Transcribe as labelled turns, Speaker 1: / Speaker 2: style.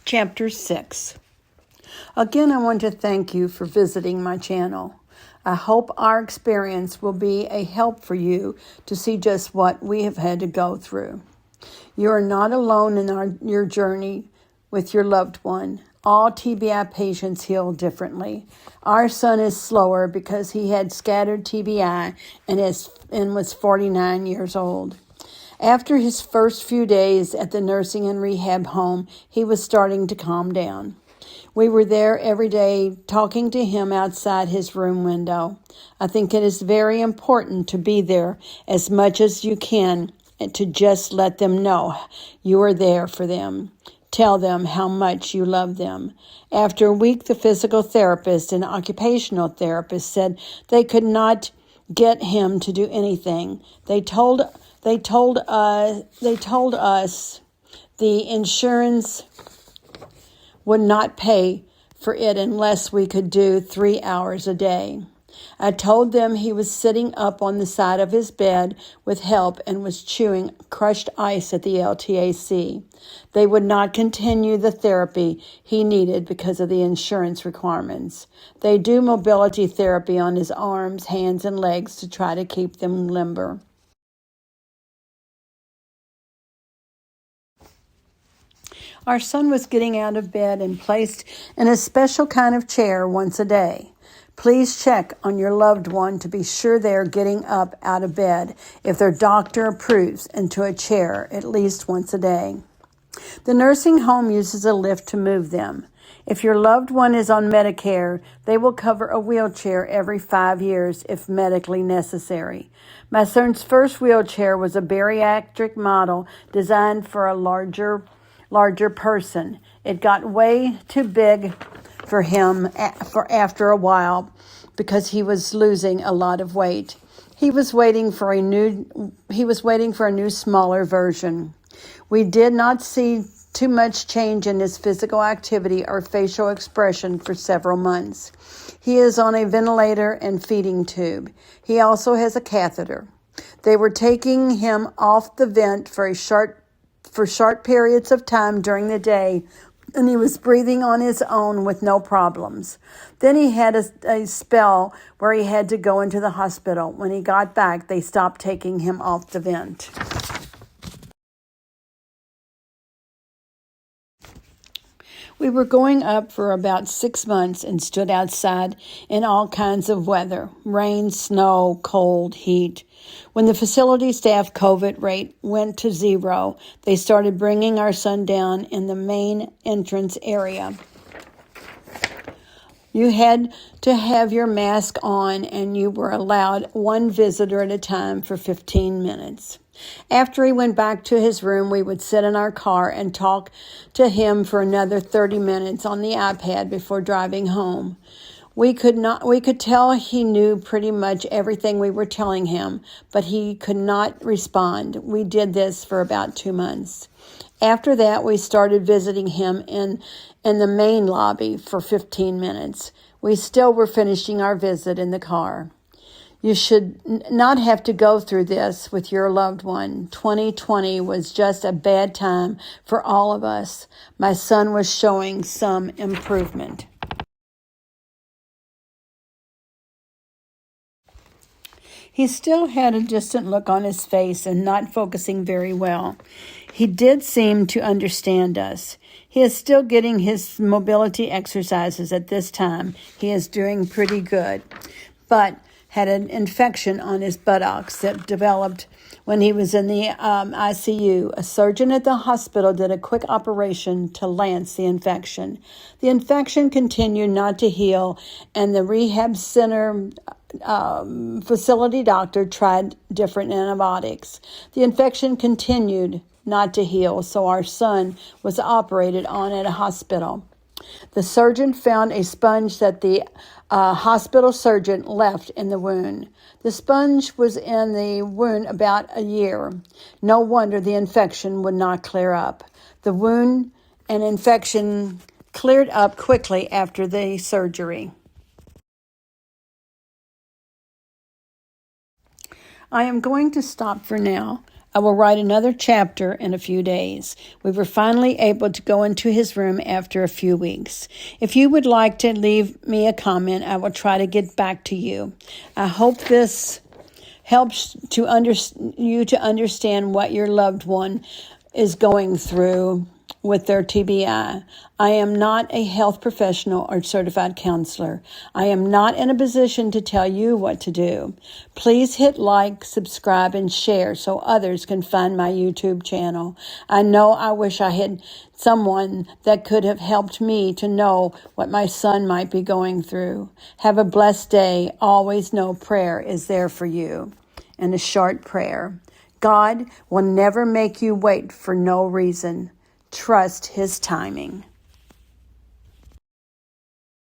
Speaker 1: Chapter 6. Again, I want to thank you for visiting my channel. I hope our experience will be a help for you to see just what we have had to go through. You are not alone in your journey with your loved one. All TBI patients heal differently. Our son is slower because he had scattered TBI and was 49 years old. After his first few days at the nursing and rehab home, he was starting to calm down. We were there every day talking to him outside his room window. I think it is very important to be there as much as you can and to just let them know you are there for them. Tell them how much you love them. After a week, the physical therapist and occupational therapist said they could not get him to do anything. They told us the insurance would not pay for it unless we could do 3 hours a day. I told them he was sitting up on the side of his bed with help and was chewing crushed ice at the LTAC. They would not continue the therapy he needed because of the insurance requirements. They do mobility therapy on his arms, hands, and legs to try to keep them limber. Our son was getting out of bed and placed in a special kind of chair once a day. Please check on your loved one to be sure they are getting up out of bed if their doctor approves into a chair at least once a day. The nursing home uses a lift to move them. If your loved one is on Medicare, they will cover a wheelchair every 5 years if medically necessary. My son's first wheelchair was a bariatric model designed for a larger person. It got way too big for him after a while because he was losing a lot of weight. He was waiting for a new smaller version. We did not see too much change in his physical activity or facial expression for several months. He is on a ventilator and feeding tube. He also has a catheter. They were taking him off the vent for short periods of time during the day, and he was breathing on his own with no problems. Then he had a spell where he had to go into the hospital. When he got back, they stopped taking him off the vent. We were going up for about 6 months and stood outside in all kinds of weather, rain, snow, cold, heat. When the facility staff COVID rate went to 0, they started bringing our son down in the main entrance area. You had to have your mask on and you were allowed one visitor at a time for 15 minutes. After he went back to his room, we would sit in our car and talk to him for another 30 minutes on the iPad before driving home. We could tell he knew pretty much everything we were telling him, but he could not respond. We did this for about 2 months. After that, we started visiting him in the main lobby for 15 minutes. We still were finishing our visit in the car. You should not have to go through this with your loved one. 2020 was just a bad time for all of us. My son was showing some improvement. He still had a distant look on his face and not focusing very well. He did seem to understand us. He is still getting his mobility exercises at this time. He is doing pretty good, but had an infection on his buttocks that developed when he was in the ICU. A surgeon at the hospital did a quick operation to lance the infection. The infection continued not to heal, and the rehab center facility doctor tried different antibiotics. The infection continued not to heal, so our son was operated on at a hospital. The surgeon found a sponge that the hospital surgeon left in the wound. The sponge was in the wound about a year. No wonder the infection would not clear up. The wound and infection cleared up quickly after the surgery. I am going to stop for now. I will write another chapter in a few days. We were finally able to go into his room after a few weeks. If you would like to leave me a comment, I will try to get back to you. I hope this helps you to understand what your loved one is going through with their TBI. I am not a health professional or certified counselor. I am not in a position to tell you what to do. Please hit like, subscribe, and share so others can find my YouTube channel. I know I wish I had someone that could have helped me to know what my son might be going through. Have a blessed day. Always know prayer is there for you. And a short prayer. God will never make you wait for no reason. Trust his timing.